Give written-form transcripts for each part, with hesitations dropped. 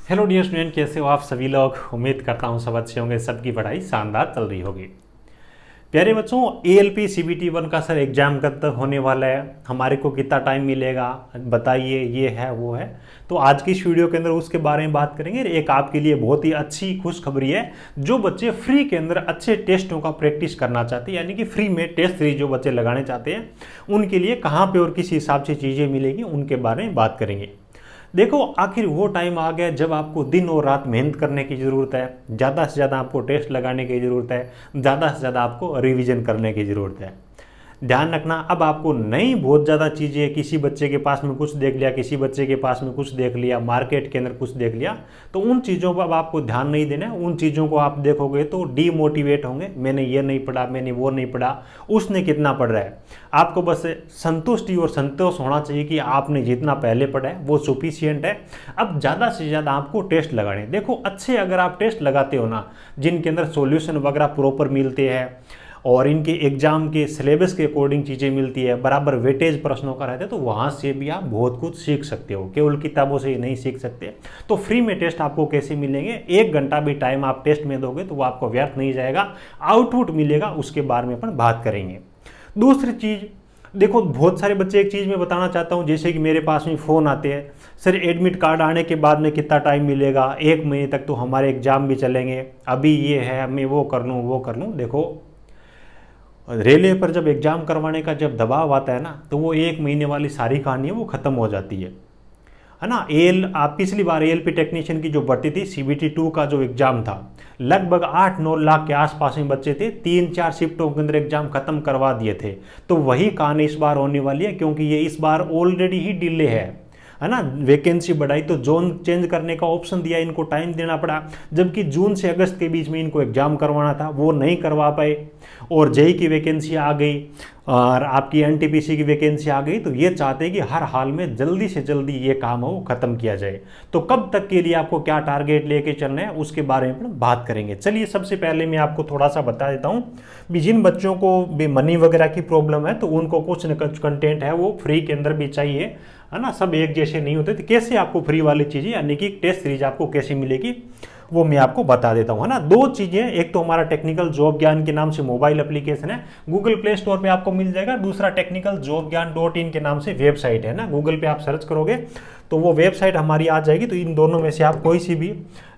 Hello dear student, कैसे हो आप सभी लोग। उम्मीद करता हूँ सब अच्छे होंगे, सबकी पढ़ाई शानदार चल रही होगी। प्यारे बच्चों, ALP CBT 1 का सर एग्जाम कब तक होने वाला है, हमारे को कितना टाइम मिलेगा बताइए, ये है वो है। तो आज की इस वीडियो के अंदर उसके बारे में बात करेंगे। एक आपके लिए बहुत ही अच्छी खुशखबरी है, जो बच्चे फ्री के अंदर अच्छे टेस्टों का प्रैक्टिस करना चाहते हैं, यानी कि फ्री में टेस्ट सीरीज जो बच्चे लगाने चाहते हैं उनके लिए कहाँ पे और किस हिसाब से चीज़ें मिलेंगी उनके बारे में बात करेंगे। देखो, आखिर वो टाइम आ गया जब आपको दिन और रात मेहनत करने की ज़रूरत है, ज़्यादा से ज़्यादा आपको टेस्ट लगाने की ज़रूरत है, ज़्यादा से ज़्यादा आपको रिवीजन करने की ज़रूरत है। ध्यान रखना, अब आपको नहीं बहुत ज़्यादा चीज़ें, किसी बच्चे के पास में कुछ देख लिया, किसी बच्चे के पास में कुछ देख लिया, मार्केट के अंदर कुछ देख लिया, तो उन चीज़ों पर अब आपको ध्यान नहीं देना है। उन चीज़ों को आप देखोगे तो डीमोटिवेट होंगे, मैंने ये नहीं पढ़ा, मैंने वो नहीं पढ़ा, उसने कितना पढ़ रहा है। आपको बस संतुष्टि और संतोष होना चाहिए कि आपने जितना पहले पढ़ा है वो सफिशियंट है। अब ज़्यादा से ज़्यादा आपको टेस्ट लगाने। देखो, अच्छे अगर आप टेस्ट लगाते हो ना, जिनके अंदर सॉल्यूशन वगैरह प्रॉपर मिलते हैं और इनके एग्जाम के सिलेबस के अकॉर्डिंग चीज़ें मिलती है, बराबर वेटेज प्रश्नों का रहता है, तो वहाँ से भी आप बहुत कुछ सीख सकते हो। केवल किताबों से ही नहीं सीख सकते। तो फ्री में टेस्ट आपको कैसे मिलेंगे, 1 घंटा भी टाइम आप टेस्ट में दोगे तो वो आपको व्यर्थ नहीं जाएगा, आउटपुट मिलेगा, उसके बारे में अपन बात करेंगे। दूसरी चीज़, देखो बहुत सारे बच्चे, एक चीज़ मैं बताना चाहता हूँ, जैसे कि मेरे पास में फ़ोन आते हैं, सर एडमिट कार्ड आने के बाद में कितना टाइम मिलेगा, 1 महीने तक तो हमारे एग्ज़ाम भी चलेंगे, अभी ये है, मैं वो कर लूँ वो कर लूँ। देखो, रेलवे पर जब एग्ज़ाम करवाने का जब दबाव आता है ना, तो वो 1 महीने वाली सारी कहानी है वो ख़त्म हो जाती है ना। आप पिछली बार ALP टेक्नीशियन की जो भर्ती थी, CBT 2 का जो एग्ज़ाम था, लगभग 8-9 लाख के आसपास में बच्चे थे, 3-4 शिफ्टों के अंदर एग्ज़ाम ख़त्म करवा दिए थे। तो वही कहानी इस बार होने वाली है, क्योंकि ये इस बार ऑलरेडी ही डिले है ना। वैकेंसी बढ़ाई तो जोन चेंज करने का ऑप्शन दिया, इनको टाइम देना पड़ा, जबकि जून से अगस्त के बीच में इनको एग्जाम करवाना था, वो नहीं करवा पाए। और जेई की वैकेंसी आ गई और आपकी NTPC की वैकेंसी आ गई, तो ये चाहते हैं कि हर हाल में जल्दी से जल्दी ये काम हो ख़त्म किया जाए। तो कब तक के लिए आपको क्या टारगेट लेके चलना है उसके बारे में बात करेंगे। चलिए, सबसे पहले मैं आपको थोड़ा सा बता देता हूँ भी, जिन बच्चों को भी मनी वगैरह की प्रॉब्लम है तो उनको कुछ न कुछ कंटेंट है वो फ्री के अंदर भी चाहिए, है ना। सब एक जैसे नहीं होते, तो कैसे आपको फ्री वाली चीज़ें, यानी कि टेस्ट सीरीज आपको कैसे मिलेगी वो मैं आपको बता देता हूँ, है ना। 2 चीज़ें, एक तो हमारा टेक्निकल जॉब ज्ञान के नाम से मोबाइल एप्लीकेशन है, गूगल प्ले स्टोर पे आपको मिल जाएगा। दूसरा टेक्निकल जॉब ज्ञान .in के नाम से वेबसाइट है ना, गूगल पे आप सर्च करोगे तो वो वेबसाइट हमारी आ जाएगी। तो इन दोनों में से आप कोई सी भी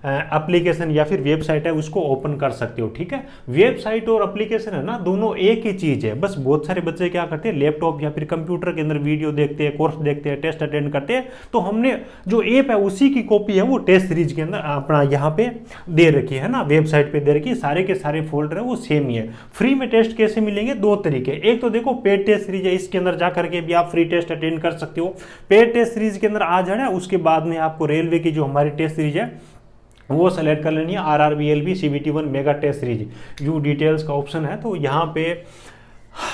एप्लीकेशन या फिर वेबसाइट है उसको ओपन कर सकते हो, ठीक है। वेबसाइट और एप्लीकेशन है ना, दोनों एक ही चीज़ है। बस बहुत सारे बच्चे क्या करते हैं, लैपटॉप या फिर कंप्यूटर के अंदर वीडियो देखते हैं, कोर्स देखते हैं, टेस्ट अटेंड करते हैं। तो हमने जो ऐप है उसी की कॉपी है वो टेस्ट सीरीज के अंदर अपना यहाँ पे दे रखी है ना, वेबसाइट पे दे रखी है। सारे के सारे फोल्डर है वो सेम ही है। फ्री में टेस्ट कैसे मिलेंगे, 2 तरीके। एक तो देखो पेड टेस्ट सीरीज है, इसके अंदर जा करके भी आप फ्री टेस्ट अटेंड कर सकते हो। पेड टेस्ट सीरीज के अंदर आ जाना, उसके बाद में आपको रेलवे की जो हमारी टेस्ट सीरीज है वो सेलेक्ट कर लेनी है, RRB LP CBT 1 mega test series, view details का ऑप्शन है। तो यहाँ पे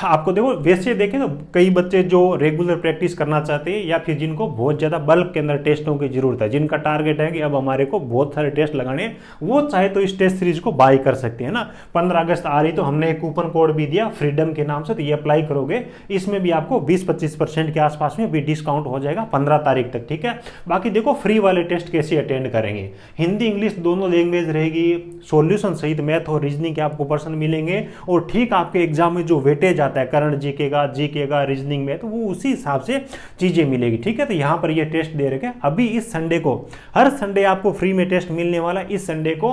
आपको देखो, वैसे देखें तो कई बच्चे जो रेगुलर प्रैक्टिस करना चाहते हैं या फिर जिनको बहुत ज़्यादा बल्क के अंदर टेस्टों की जरूरत है, जिनका टारगेट है कि अब हमारे को बहुत सारे टेस्ट लगाने हैं, वो चाहे तो इस टेस्ट सीरीज को बाय कर सकते हैं ना। 15 अगस्त आ रही, तो हमने एक कूपन कोड भी दिया फ्रीडम के नाम से, तो ये अप्लाई करोगे, इसमें भी आपको 20-25% के आसपास में भी डिस्काउंट हो जाएगा 15 तारीख तक, ठीक है। बाकी देखो, फ्री वाले टेस्ट कैसे अटेंड करेंगे, हिंदी इंग्लिश दोनों लैंग्वेज रहेगी, सॉल्यूशन सहित मैथ और रीजनिंग के आपको पर्सन मिलेंगे। और ठीक आपके एग्जाम में जो वेटेज आता है करंट जीके का रीजनिंग में, तो वो उसी हिसाब से चीजें मिलेगी, ठीक है। तो यहां पर ये टेस्ट दे रखे अभी इस संडे को, हर संडे आपको फ्री में टेस्ट मिलने वाला। इस संडे को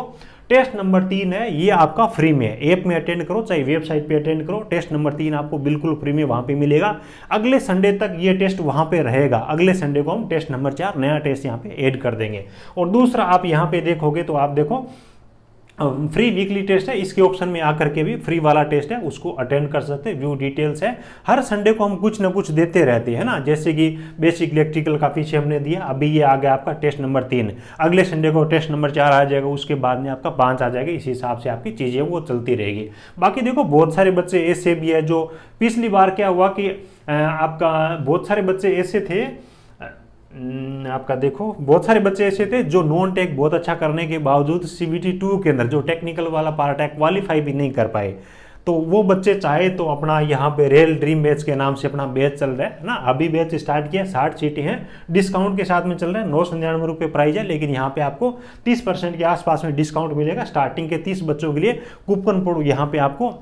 टेस्ट नंबर 3 है, ये आपका फ्री में है। ऐप में अटेंड करो चाहे वेबसाइट पे अटेंड करो, टेस्ट नंबर 3 आपको बिल्कुल फ्री में वहां पे मिलेगा। अगले संडे तक ये टेस्ट वहां पे रहेगा। अगले संडे को हम टेस्ट नंबर 4 नया टेस्ट यहाँ पे ऐड कर देंगे। और दूसरा, आप यहाँ पे देखोगे तो आप देखो फ्री वीकली टेस्ट है, इसके ऑप्शन में आकर के भी फ्री वाला टेस्ट है उसको अटेंड कर सकते हैं। व्यू डिटेल्स है, हर संडे को हम कुछ ना कुछ देते रहते हैं ना, जैसे कि बेसिक इलेक्ट्रिकल का पीछे हमने दिया, अभी ये आ गया आपका टेस्ट नंबर 3, अगले संडे को टेस्ट नंबर 4 आ जाएगा, उसके बाद में आपका 5 आ जाएगा। इस हिसाब से आपकी चीज़ें वो चलती रहेगी। बाकी देखो, बहुत सारे बच्चे ऐसे भी है जो पिछली बार क्या हुआ कि आपका बहुत सारे बच्चे ऐसे थे, आपका देखो बहुत सारे बच्चे ऐसे थे जो नॉन टेक बहुत अच्छा करने के बावजूद CBT 2 के अंदर जो टेक्निकल वाला पार्ट है क्वालिफाई भी नहीं कर पाए। तो वो बच्चे चाहे तो अपना यहाँ पे रियल ड्रीम बैच के नाम से अपना बैच चल रहा है ना, अभी बैच स्टार्ट किया, 60 सीटें हैं, डिस्काउंट के साथ में चल रहा है, 999 रुपये प्राइस है, लेकिन यहाँ पे आपको 30% के आसपास में डिस्काउंट मिलेगा। स्टार्टिंग के 30 बच्चों के लिए कूपन कोड यहाँ पे आपको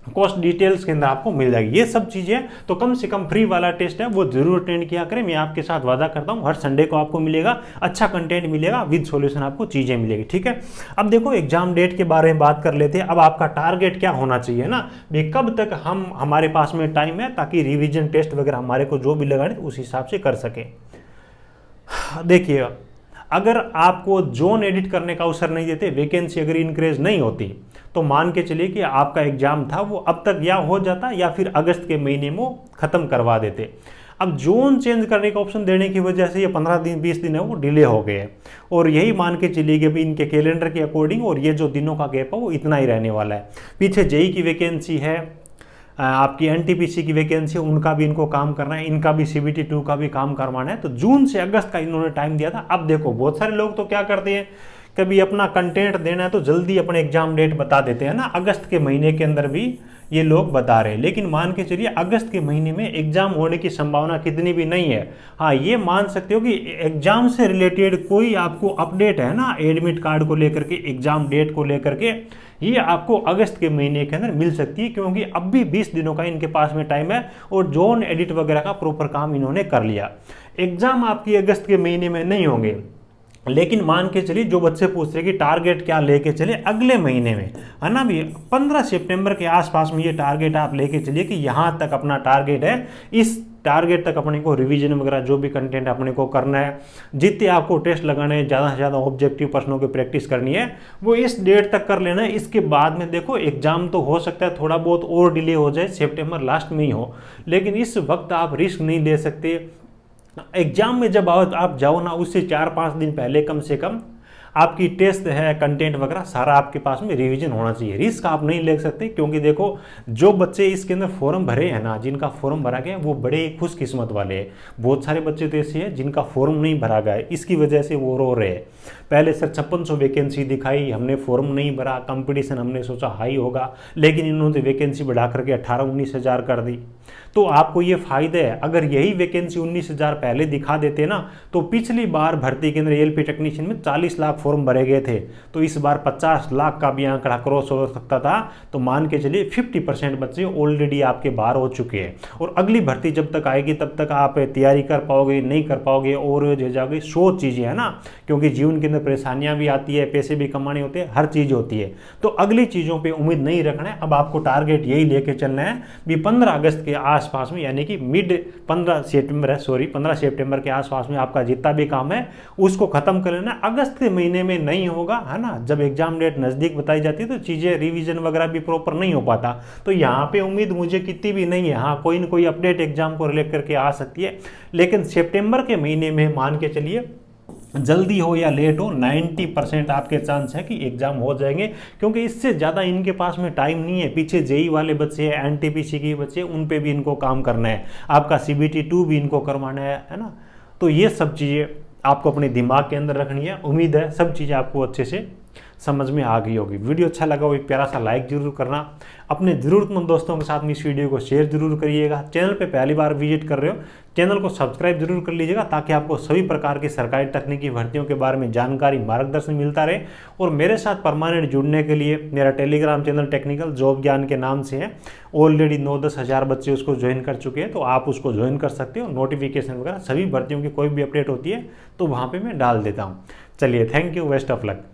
कॉस्ट डिटेल्स के अंदर आपको मिल जाएगी। ये सब चीज़ें तो कम से कम फ्री वाला टेस्ट है वो जरूर अटेंड किया करें। मैं आपके साथ वादा करता हूँ हर संडे को आपको मिलेगा, अच्छा कंटेंट मिलेगा, विद सॉल्यूशन आपको चीज़ें मिलेगी, ठीक है। अब देखो एग्जाम डेट के बारे में बात कर लेते हैं। अब आपका टारगेट क्या होना चाहिए ना भाई, कब तक हमारे पास में टाइम है ताकि रिविजन टेस्ट वगैरह हमारे को जो भी लगाने उस हिसाब से कर सके। देखिए, अगर आपको जोन एडिट करने का अवसर नहीं देते, वैकेंसी अगर इंक्रीज नहीं होती, तो मान के चलिए कि आपका एग्जाम था वो अब तक या हो जाता या फिर अगस्त के महीने में ख़त्म करवा देते। अब जोन चेंज करने का ऑप्शन देने की वजह से ये 15 दिन 20 दिन है वो डिले हो गए, और यही मान के चलिए कि भी इनके कैलेंडर के अकॉर्डिंग और ये जो दिनों का गैप है वो इतना ही रहने वाला है। पीछे जेई की वैकेंसी है, आपकी एनटीपीसी की वैकेंसी, उनका भी इनको काम करना है, इनका भी CBT 2 का भी काम करवाना है, तो जून से अगस्त का इन्होंने टाइम दिया था। अब देखो बहुत सारे लोग तो क्या करते हैं, कभी अपना कंटेंट देना है तो जल्दी अपने एग्जाम डेट बता देते हैं ना, अगस्त के महीने के अंदर भी ये लोग बता रहे हैं, लेकिन मान के चलिए अगस्त के महीने में एग्जाम होने की संभावना कितनी भी नहीं है। हाँ, ये मान सकते हो कि एग्जाम से रिलेटेड कोई आपको अपडेट है ना, एडमिट कार्ड को लेकर के, एग्जाम डेट को लेकर के, ये आपको अगस्त के महीने के अंदर मिल सकती है, क्योंकि अब भी 20 दिनों का इनके पास में टाइम है और जोन एडिट वगैरह का प्रॉपर काम इन्होंने कर लिया। एग्जाम आपकी अगस्त के महीने में नहीं होंगे, लेकिन मान के चलिए जो बच्चे पूछ रहे कि टारगेट क्या लेके चले अगले महीने में, है ना भी 15 सितंबर के आसपास में ये टारगेट आप लेके चलिए कि यहाँ तक अपना टारगेट है, इस टारगेट तक अपने को रिवीजन वगैरह जो भी कंटेंट अपने को करना है, जितने आपको टेस्ट लगाने हैं, ज़्यादा से ज़्यादा ऑब्जेक्टिव प्रश्नों की प्रैक्टिस करनी है, वो इस डेट तक कर लेना है। इसके बाद में देखो एग्जाम तो हो सकता है थोड़ा बहुत और डिले हो जाए, सितंबर लास्ट में ही हो, लेकिन इस वक्त आप रिस्क नहीं ले सकते। एग्जाम में जब आप जाओ ना, उससे 4-5 दिन पहले कम से कम आपकी टेस्ट है, कंटेंट वगैरह सारा आपके पास में रिवीजन होना चाहिए। रिस्क आप नहीं ले सकते, क्योंकि देखो जो बच्चे इसके अंदर फॉर्म भरे हैं ना, जिनका फॉर्म भरा गया वो बड़े खुशकिस्मत वाले हैं। बहुत सारे बच्चे तो ऐसे हैं जिनका फॉर्म नहीं भरा गया है, इसकी वजह से वो रो रहे हैं। पहले सर 5600 वैकेंसी दिखाई, हमने फॉर्म नहीं भरा, कंपटीशन हमने सोचा हाई होगा, लेकिन इन्होंने वैकेंसी बढ़ा करके 18-19 हज़ार कर दी। तो आपको ये फायदा है, अगर यही वैकेंसी 19 हज़ार पहले दिखा देते ना, तो पिछली बार भर्ती के अंदर ALP टेक्नीशियन में 40 लाख फॉर्म भरे गए थे, तो इस बार 50 लाख का भी आंकड़ा क्रॉस हो सकता था। तो मान के चलिए 50% बच्चे ऑलरेडी आपके बाहर हो चुके हैं, और अगली भर्ती जब तक आएगी तब तक आप तैयारी कर पाओगे नहीं कर पाओगे, और हो जाओगे 100 चीज़ें, है ना, क्योंकि जीवन के अंदर परेशानियां भी आती है, पैसे भी कमाने होते हैं, हर चीज़ होती है। तो अगली चीज़ों पर उम्मीद नहीं रखना है, अब आपको टारगेट यही लेके चलना है भी 15 अगस्त के आसपास में, यानी कि 15 सितंबर के आसपास में आपका जितना भी काम है उसको खत्म कर लेना। अगस्त के महीने में नहीं होगा, है ना, जब एग्जाम डेट नज़दीक बताई जाती है तो चीज़ें रिवीजन वगैरह भी प्रॉपर नहीं हो पाता। तो यहाँ पे उम्मीद मुझे कितनी भी नहीं है, हाँ कोई ना कोई अपडेट एग्जाम को रिलेट करके आ सकती है, लेकिन सितंबर के महीने में मान के चलिए जल्दी हो या लेट हो 90% आपके चांस है कि एग्जाम हो जाएंगे, क्योंकि इससे ज़्यादा इनके पास में टाइम नहीं है। पीछे जेई वाले बच्चे हैं, एनटीपीसी के बच्चे, उन पे भी इनको काम करना है, आपका CBT 2 भी इनको करवाना है ना। तो ये सब चीज़ें आपको अपने दिमाग के अंदर रखनी है। उम्मीद है सब चीज़ें आपको अच्छे से समझ में आ गई होगी। वीडियो अच्छा लगा हो एक प्यारा सा लाइक जरूर करना, अपने ज़रूरतमंद दोस्तों के साथ में इस वीडियो को शेयर जरूर करिएगा। चैनल पे पहली बार विजिट कर रहे हो, चैनल को सब्सक्राइब जरूर कर लीजिएगा, ताकि आपको सभी प्रकार की सरकारी तकनीकी भर्तियों के बारे में जानकारी मार्गदर्शन मिलता रहे। और मेरे साथ परमानेंट जुड़ने के लिए मेरा टेलीग्राम चैनल टेक्निकल जॉब ज्ञान के नाम से है, ऑलरेडी 9-10 हज़ार बच्चे उसको ज्वाइन कर चुके हैं, तो आप उसको ज्वाइन कर सकते हो। नोटिफिकेशन वगैरह सभी भर्तियों की कोई भी अपडेट होती है तो वहाँ पर मैं डाल देता हूँ। चलिए, thank you, best of luck.